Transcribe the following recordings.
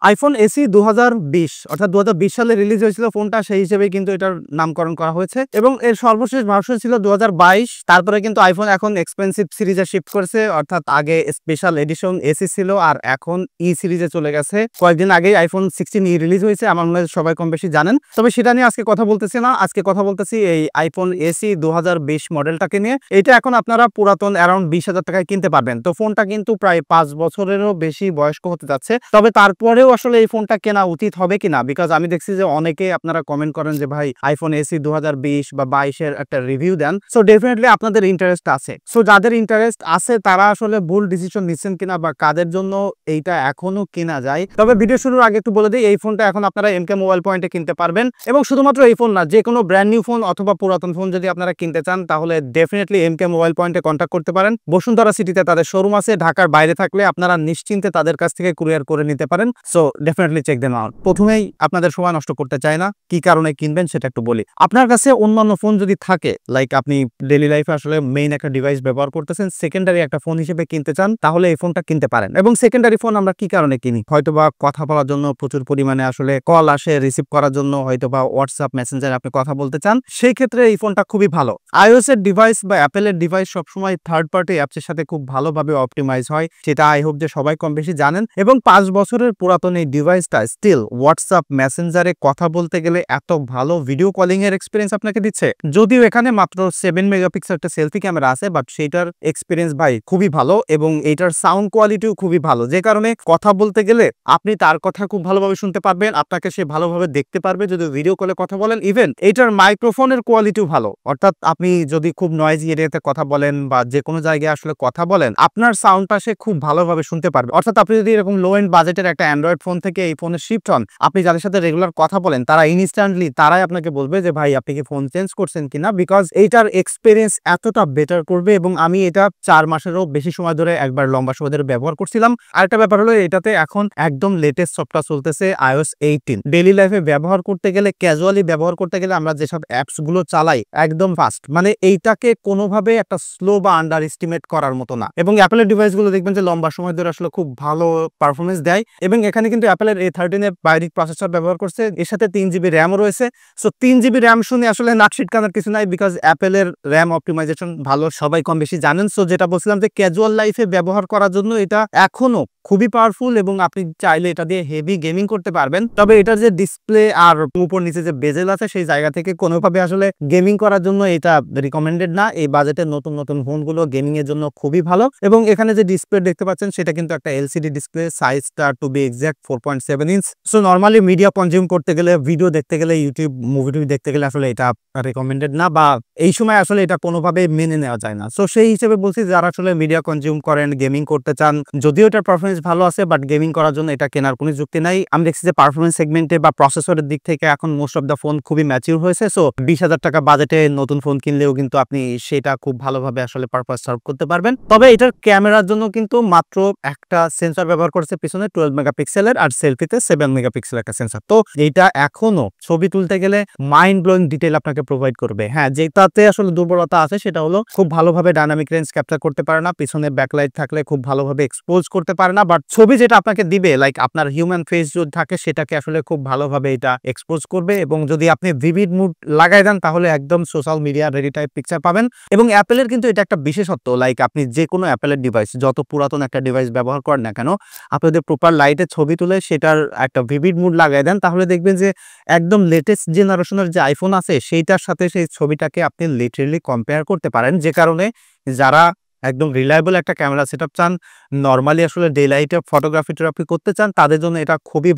IPhone AC 2020 অর্থাৎ 2020 সালে release হয়েছিল ফোনটা, সেই হিসেবে কিন্তু এটার নামকরণ করা হয়েছে এবং এর সর্বশেষ ভার্সন ছিল 2022। তারপরে কিন্তু আইফোন এখন এক্সপেন্সিভ সিরিজে শিফট করেছে, অর্থাৎ আগে স্পেশাল এডিশন এসি ছিল আর এখন ই সিরিজে চলে গেছে। কয়েকদিন আগে আইফোন 16 রিলিজ হয়েছে, আমার মনে হয় সবাই কম বেশি জানেন। তবে সেটা নিয়ে আজকে কথা বলতেছি না, আজকে কথা বলতেছি এই আইফোন এসি 2020 মডেলটাকে নিয়ে। এটা এখন আপনারা পুরাতন অ্যারাউন্ড 20,000 টাকায় কিনতে পারবেন। তো ফোনটা কিন্তু প্রায় 5 বছরেরও বেশি বয়স্ক হতে যাচ্ছে। তবে তারপরেও আসলে এই ফোনটা কেনা উচিত হবে কিনা, বিকজ আমি দেখছি যে অনেকে আপনারা কমেন্ট করেন যে ভাই আইফোন এসি 2020 বা 22 এর একটা রিভিউ দেন। সো ডেফিনেটলি আপনাদের ইন্টারেস্ট আছে। সো যাদের ইন্টারেস্ট আছে তারা আসলে ভুল ডিসিশন নিচ্ছেন কিনা বা কাদের জন্য এইটা এখনো কেনা যায়। তবে ভিডিও শুরুর আগে একটু বলে দিই, এই ফোনটা এখন আপনারা এমকে মোবাইল পয়েন্টে কিনতে পারবেন এবং শুধুমাত্র এই ফোন না, যে কোনো ব্র্যান্ড নিউ ফোন অথবা পুরাতন ফোন যদি আপনারা কিনতে চান তাহলে ডেফিনেটলি এমকে মোবাইল পয়েন্টে কন্ট্যাক্ট করতে পারেন। বসুন্ধরা সিটিতে তাদের শোরুম আছে, ঢাকার বাইরে থাকলে আপনারা নিশ্চিন্তে তাদের কাছ থেকে কুরিয়ার করে নিতে পারেন। So definitely check them out. প্রথমেই আপনাদের সময় নষ্ট করতে চাই না, কি কারণে কিনবেন সেটা একটু বলি। আপনার কাছে অন্যান্য ফোন যদি থাকে, লাইক আপনি ডেইলি লাইফে আসলে মেইন একটা ডিভাইস ব্যবহার করতেছেন, সেকেন্ডারি একটা ফোন হিসেবে কিনতে চান, তাহলে এই ফোনটা কিনতে পারেন। এবং সেকেন্ডারি ফোন আমরা কি কারণে কিনি? হয়তোবা কথা বলার জন্য প্রচুর পরিমাণে আসলে কল আসে, রিসিভ করার জন্য হয়তোবা হোয়াটসঅ্যাপ মেসেঞ্জারে আপনি কথা বলতে চান, সেই ক্ষেত্রে এই ফোনটা খুবই ভালো। আইওএস এর ডিভাইস বা অ্যাপেলের ডিভাইস সবসময় থার্ড পার্টি অ্যাপসের সাথে খুব ভালোভাবে অপটিমাইজ হয়, সেটা আই হোপ যে সবাই কম বেশি জানেন। এবং 5 বছরের পুরাতন এই ডিভাইসটা স্টিল হোয়াটসঅ্যাপ মেসেঞ্জারে কথা বলতে গেলে এত ভালো ভিডিও কলিং এর এক্সপিরিয়েন্স আপনাকে দিচ্ছে। যদিও এখানে মাত্র 7 মেগাপিক্সেল একটা সেলফি ক্যামেরা আছে, বাট সেটার এক্সপিরিয়েন্স ভাই খুবই ভালো এবং এইটার সাউন্ড কোয়ালিটিও খুবই ভালো, যে কারণে কথা বলতে গেলে আপনি তার কথা খুব ভালোভাবে শুনতে পারবেন, আপনাকে সে ভালোভাবে দেখতে পারবে যদি ভিডিও কলে কথা বলেন। ইভেন এইটার মাইক্রোফোনের কোয়ালিটিও ভালো, অর্থাৎ আপনি যদি খুব নয়েজি এরিয়াতে কথা বলেন বা যে কোনো জায়গায় আসলে কথা বলেন, আপনার সাউন্ডটা সে খুব ভালোভাবে শুনতে পারবে। অর্থাৎ আপনি যদি এরকম লো এন্ড বাজেটের একটা অ্যান্ড্রয়েড ফোন থেকে এই ফোনে শিফট হন, আপনি যাদের সাথে রেগুলার কথা বলেন তারা ইনস্ট্যান্টলি তারাই আপনাকে বলবে যে ভাই আপনি কি ফোন চেঞ্জ করছেন কিনা, বিকজ এইটার এক্সপিরিয়েন্স এতটা বেটার করবে। এবং আমি এটা 4 মাসেরও বেশি সময় ধরে একবার লম্বা সময় ধরে ব্যবহার করছিলাম। আরেকটা ব্যাপার হলো এটাতে এখন একদম লেটেস্ট সফটওয়্যার চলতেছে iOS 18। ডেইলি লাইফে ব্যবহার করতে গেলে, ক্যাজুয়ালি ব্যবহার করতে গেলে আমরা যেসব অ্যাপস গুলো চালাই একদম ফাস্ট, মানে এইটাকে কোনোভাবে একটা স্লো বা আন্ডার এস্টিমেট করার মতো না। এবং অ্যাপেলের ডিভাইস গুলো দেখবেন যে লম্বা সময় ধরে আসলে খুব ভালো পারফরমেন্স দেয়। এবং এখানে কিন্তু অ্যাপেলের A13 এর বাইরিক প্রসেসর ব্যবহার করছে, এর সাথে 3GB র্যামও রয়েছে। সো 3GB র্যাম শুনে আসলে নাক ছিটকানোর কিছু নাই, বিকজ অ্যাপেলের র্যাম অপটিমাইজেশন ভালো, সবাই কম বেশি জানেন। সো যেটা বলছিলাম যে ক্যাজুয়াল লাইফে ব্যবহার করার জন্য এটা এখনো খুবই পাওয়ারফুল এবং আপনি চাইলে এটা দিয়ে হেভি গেমিং করতে পারবেন। তবে এটার যে ডিসপ্লে আর উপর নিচে যে বেজেল আছে, সেই জায়গা থেকে কোনোভাবে আসলে গেমিং করার জন্য এটা রিকমেন্ডেড না। এই বাজেটের নতুন নতুন ফোনগুলো গেমিং এর জন্য খুবই ভালো। এবং এখানে যে ডিসপ্লে দেখতে পাচ্ছেন সেটা কিন্তু একটা এলসিডি ডিসপ্লে, সাইজটা to be exact 4.7 inch. So normally media consume করতে গেলে, ভিডিও দেখতে গেলে, ইউটিউব মুভি দেখতে গেলে আসলে এটা রিকমেন্ডেড না, বা এই সময় আসলে এটা কোনোভাবে মেনে নেওয়া যায় না। সো সেই হিসেবে বলছি যারা আসলে মিডিয়া কনজিউম করেন, গেমিং করতে চান, যদিও এটার পারফরমেন্স ভালো আছে, বাট গেমিং করার জন্য এটা কেনার কোনো যুক্তি নাই। আমি দেখছি যে পারফরমেন্স সেগমেন্টে বা প্রসেসরের দিক থেকে এখন মোস্ট অফ দ্য ফোন খুবই ম্যাচিউর হয়েছে। সো 20,000 টাকা বাজেটে নতুন ফোন কিনলেও কিন্তু আপনি সেটা খুব ভালোভাবে আসলে পারপাস সার্ভ করতে পারবেন। তবে এটার ক্যামেরার জন্য কিন্তু মাত্র একটা সেন্সর ব্যবহার করেছে পিছনে 12 মেগাপিক্সেলের, আর সেলফিতে 7 মেগাপিক্সেল একটা সেন্সর। তো এইটা এখনো ছবি তুলতে গেলে মাইন্ড ব্লোয়িং ডিটেইল আপনাকে প্রোভাইড করবে। হ্যাঁ, যেটাতে আসলে দুর্বলতা আছে সেটা হলো খুব ভালোভাবে ডাইনামিক রেঞ্জ ক্যাপচার করতে পারে না, পিছনে ব্যাকলাইট থাকলে খুব ভালোভাবে এক্সপোজ করতে পারে না। বাট ছবি যেটা আপনাকে দিবে, লাইক আপনার হিউম্যান ফেস যদি থাকে সেটাকে আসলে খুব ভালোভাবে এটা এক্সপোজ করবে। এবং যদি আপনি ভিভিড মুড লাগাই দেন তাহলে একদম social media ready type picture পাবেন। এবং অ্যাপেলের কিন্তু এটা একটা বিশেষত্ব, লাইক আপনি যে কোনো অ্যাপেলের ডিভাইস, যত পুরাতন একটা ডিভাইস ব্যবহার করেন না কেন, আপনি যদি প্রপার লাইটে ছবি তুলে সেটার একটা ভিভিড মুড লাগাই দেন তাহলে দেখবেন যে একদম লেটেস্ট জেনারেশনের যে আইফোন আছে সেইটার সাথে সেই ছবিটাকে আপনি লিটারেলি কম্পেয়ার করতে পারেন। যে কারণে যারা একদম রিলায়েবল একটা ক্যামেরা সেটআপ চান, নরমালি আসলে ডে লাইটে ফটোগ্রাফি করতে চান, তাদের জন্য এটা খুবই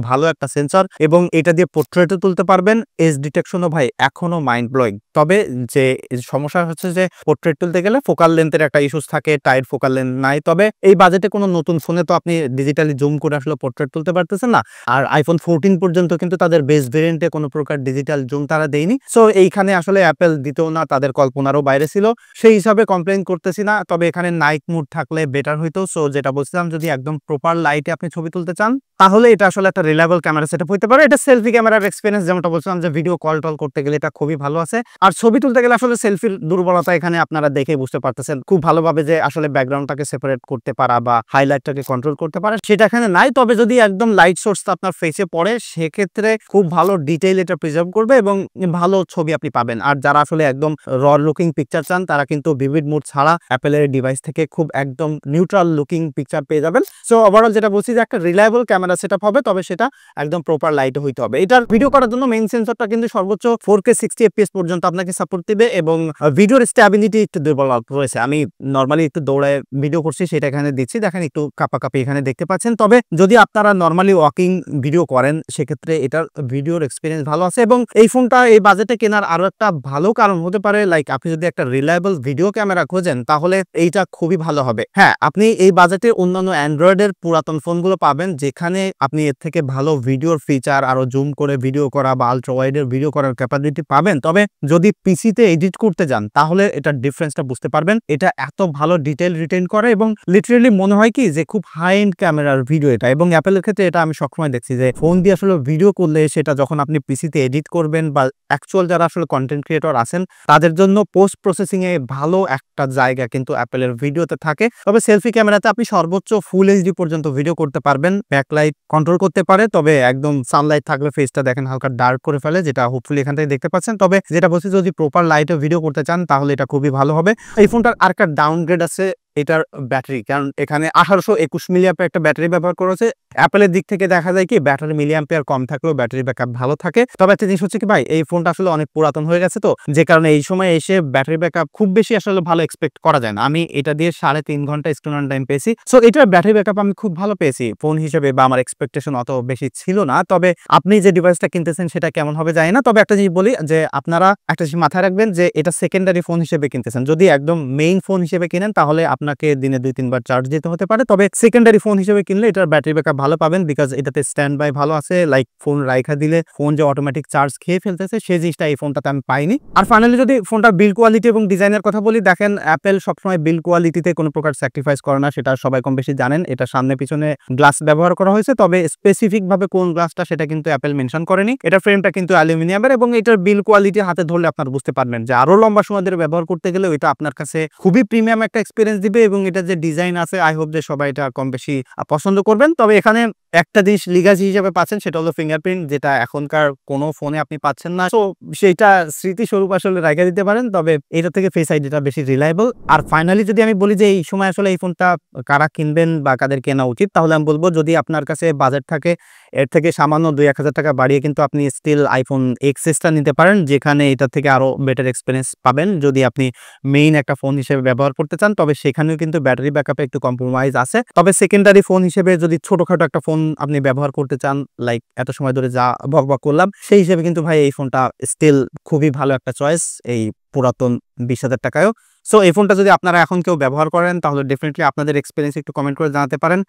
ভালো একটা সেন্সর। এবং এটা দিয়ে পোর্ট্রেটও তুলতে পারবেন। এজ ডিটেকশনও ভাই এখনো মাইন্ড ব্লোয়িং। তবে যে সমস্যা হচ্ছে যে পোর্ট্রেট তুলতে গেলে ফোকাল লেন্থের একটা ইস্যুস থাকে, টাইট ফোকাল লেন্থ নাই। তবে এই বাজেটে কোনো নতুন ফোনে তো আপনি ডিজিটালি জুম করে আসলে পোর্ট্রেট তুলতে পারতেছেন না। আর আইফোন 14 পর্যন্ত কিন্তু তাদের বেস ভেরিয়েন্টে কোনো প্রকার ডিজিটাল জুম তারা দেয়নি। সো এইখানে আসলে অ্যাপেল দিতেও না, তাদের কল্পনারও বাইরে ছিল। সেই হিসাবে কমপ্লেন করতেছি না, তবে এখানে নাইট মুড থাকলে বেটার হইতো। সো যেটা বলছিলাম, যদি একদম প্রপার লাইটে আপনি ছবি তুলতে চান তাহলে এটা আসলে একটা রিলায়েবল ক্যামেরা সেটআপ হইতে পারে। এটা সেলফি ক্যামেরার এক্সপেরিয়েন্স যেমনটা বলছিলাম যে ভিডিও কল টল করতে গেলে এটা খুবই ভালো আছে। আর ছবি তুলতে গেলে আসলে সেলফির দুর্বলতা এখানে আপনারা দেখে বুঝতে পারতেছেন খুব ভালোভাবে যে আসলে ব্যাকগ্রাউন্ডটাকে সেপারেট করতে পারা বা হাইলাইটটাকে কন্ট্রোল করতে পারা সেটা এখানে নাই। তবে যদি একদম লাইট সোর্সটা আপনার ফেসে পড়ে সেক্ষেত্রে খুব ভালো ডিটেইল এটা প্রিজার্ভ করবে এবং ভালো ছবি আপনি পাবেন। আর যারা আসলে একদম র লুকিং পিকচার চান তারা কিন্তু ভিভিড মোড ছাড়া অ্যাপেলের ডিভাইস থেকে খুব একদম নিউট্রাল লুকিং পিকচার পেয়ে যাবেন। সো ওভারঅল যেটা বলছি যে একটা রিলায়েবল ক্যামেরা সেটআপ হবে, তবে সেটা একদম প্রপার লাইটে হইতে হবে। এটার ভিডিও করার জন্য মেইন সেন্সরটা কিন্তু সর্বোচ্চ 4K 60 fps পর্যন্ত আপনাকে সাপোর্ট দিবে এবং ভিডিওর স্টেবিলিটি একটু দুর্বল রয়েছে। আমি নরমালি একটু দৌড়ায় ভিডিও করছি সেটা এখানে দিচ্ছি, দেখেন একটু কাঁপাকাঁপি এখানে দেখতে পাচ্ছেন। তবে যদি আপনারা নরমালি ওয়াকিং ভিডিও করেন সেক্ষেত্রে এটার ভিডিওর এক্সপিরিয়েন্স ভালো আছে এবং এই ফোনটা এই বাজেটে কেনার আরো একটা ভালো কারণ হতে পারে লাইক আপনি যদি একটা রিলায়েবল ভিডিও ক্যামেরা খোঁজেন তাহলে এইটা খুবই ভালো হবে। হ্যাঁ, আপনি এই বাজেটে অন্যান্য অ্যান্ড্রয়েডের পুরাতন ফোনগুলো পাবেন যেখানে আপনি এর থেকে ভালো ভিডিওর ফিচার আরো জুম করে ভিডিও করা বা আলট্রা ওয়াইডের ভিডিও করার ক্যাপাবিলিটি পাবেন। তবে যদি পিসিতে এডিট করতে যান তাহলে এটার ডিফারেন্সটা বুঝতে পারবেন। এটা এত ভালো ডিটেইল রিটেইন করে এবং লিটারেলি মনে হয় কি যে খুব হাই এন্ড ক্যামেরার ভিডিও এটা। এবং অ্যাপেলের ক্ষেত্রে এটা আমি সবসময় দেখছি যে ফোন দিয়ে আসলে ভিডিও করলে সেটা যখন আপনি পিসিতে এডিট করবেন বা অ্যাকচুয়াল যারা আসলে কন্টেন্ট ক্রিয়েটর আছেন তাদের জন্য পোস্ট প্রসেসিং এ ভালো একটা জায়গা কিন্তু অ্যাপেলের ভিডিওতে থাকে। তবে সেলফি ক্যামেরাতে আপনি সর্বোচ্চ ফুল এইচডি পর্যন্ত ভিডিও করতে পারবেন, ব্যাকলাইট কন্ট্রোল করতে পারে। তবে একদম সানলাইট থাকলে ফেসটা দেখেন হালকা ডার্ক করে ফেলে, যেটা হোপফুলি এখান থেকে দেখতে পাচ্ছেন। তবে যেটা বলছি যদি প্রপার লাইটে ভিডিও করতে চান তাহলে এটা খুবই ভালো হবে। এই ফোনটার আরেকটা ডাউনগ্রেড আছে এটার ব্যাটারি, কারণ এখানে 1821 মিলিঅ্যাম্পিয়ার একটা ব্যাটারি ব্যবহার করেছে। অ্যাপেলের দিক থেকে দেখা যায় কি ব্যাটারি মিলিঅ্যাম্পিয়ার কম থাকলেও ব্যাটারি ব্যাকআপ ভালো থাকে। তবে একটা জিনিস হচ্ছে কি ভাই, এই ফোনটা আসলে অনেক পুরাতন হয়ে গেছে, তো যে কারণে এই সময় এসে ব্যাটারি ব্যাকআপ খুব বেশি আসলে ভালো এক্সপেক্ট করা যায় না। আমি এটা দিয়ে 3.5 ঘন্টা স্ক্রিন অন টাইম পেয়েছি। সো এটার ব্যাটারি ব্যাকআপ আমি খুব ভালো পেয়েছি ফোন হিসেবে, বা আমার এক্সপেকটেশন অত বেশি ছিল না। তবে আপনি যে ডিভাইসটা কিনতেছেন সেটা কেমন হবে জানি না। তবে একটা জিনিস বলি যে আপনারা একটা জিনিস মাথায় রাখবেন যে এটা সেকেন্ডারি ফোন হিসেবে কিনতেছেন। যদি একদম মেইন ফোন হিসেবে কিনেন তাহলে আপনাকে দিনে 2-3 বার চার্জ দিতে হতে পারে। তবে সেকেন্ডারি ফোন হিসেবে কিনলে এটার ব্যাটারি ব্যাকআপ ভালো পাবেন, বিকজ এটাতে স্ট্যান্ড বাই ভালো আছে। লাইক ফোন রাইখা দিলে ফোন যে অটোমেটিক চার্জ খেয়ে ফেলতেছে সেই জিনিসটা এই ফোনটাতে আমি পাইনি। আর ফাইনালি যদি ফোনটার বিল্ড কোয়ালিটি এবং ডিজাইনের কথা বলি, দেখেন অ্যাপেল সবসময় বিল্ড কোয়ালিটিতে কোনো প্রকার স্যাক্রিফাইস করে না, সেটা সবাই কম বেশি জানেন। এটা সামনে পিছনে গ্লাস ব্যবহার করা হয়েছে, তবে স্পেসিফিক ভাবে কোন গ্লাসটা সেটা কিন্তু অ্যাপেল মেনশন করেনি। এটা ফ্রেমটা কিন্তু অ্যালুমিনিয়ামের এবং এটার বিল্ড কোয়ালিটি হাতে ধরলে আপনারা বুঝতে পারবেন যে আরো লম্বা সময় ধরে ব্যবহার করতে গেলে এটা আপনার কাছে খুবই প্রিমিয়াম একটা এক্সপিরিয়েন্স দিবে। এবং এটা যে ডিজাইন আছে আই হোপ যে সবাই এটা কম বেশি পছন্দ করবেন। তবে এখানে একটা জিনিস লিগাসি হিসেবে পাচ্ছেন, সেটা হলো ফিঙ্গারপ্রিন্ট, যেটা এখনকার কোনো ফোনে আপনি পাচ্ছেন না। তো সেইটা স্মৃতিস্বরূপ আসলে রাখা দিতে পারেন। তবে এটা থেকে ফেস আইডিটা বেশি রিলায়েবল। আর ফাইনালি যদি আমি বলি যে এই সময় আসলে এই ফোনটা কারা কিনবেন বা কাদের কেনা উচিত, তাহলে আমি বলবো যদি আপনার কাছে বাজেট থাকে এর থেকে সামান্য 2-1 হাজার টাকা বাড়িয়ে কিন্তু আপনি স্টিল আইফোন এক্সএসটা নিতে পারেন, যেখানে এটা থেকে আরো বেটার এক্সপিরিয়েন্স পাবেন যদি আপনি মেইন একটা ফোন হিসেবে ব্যবহার করতে চান। তবে সেখানেও কিন্তু ব্যাটারি ব্যাকআপে একটু কম্প্রোমাইজ আছে। তবে সেকেন্ডারি ফোন হিসেবে যদি ছোটখাটো একটা ফোন আপনি ব্যবহার করতে চান, লাইক এত সময় ধরে যা বকবক করলাম, সেই হিসেবে কিন্তু ভাই এই ফোনটা স্টিল খুবই ভালো একটা চয়েস এই পুরাতন 20,000 টাকায়ও। সো এই ফোনটা যদি আপনারা এখন কেউ ব্যবহার করেন তাহলে ডেফিনেটলি আপনাদের এক্সপিরিয়েন্স একটু কমেন্ট করে জানাতে পারেন।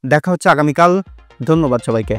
দেখা হচ্ছে আগামীকাল। ধন্যবাদ সবাইকে।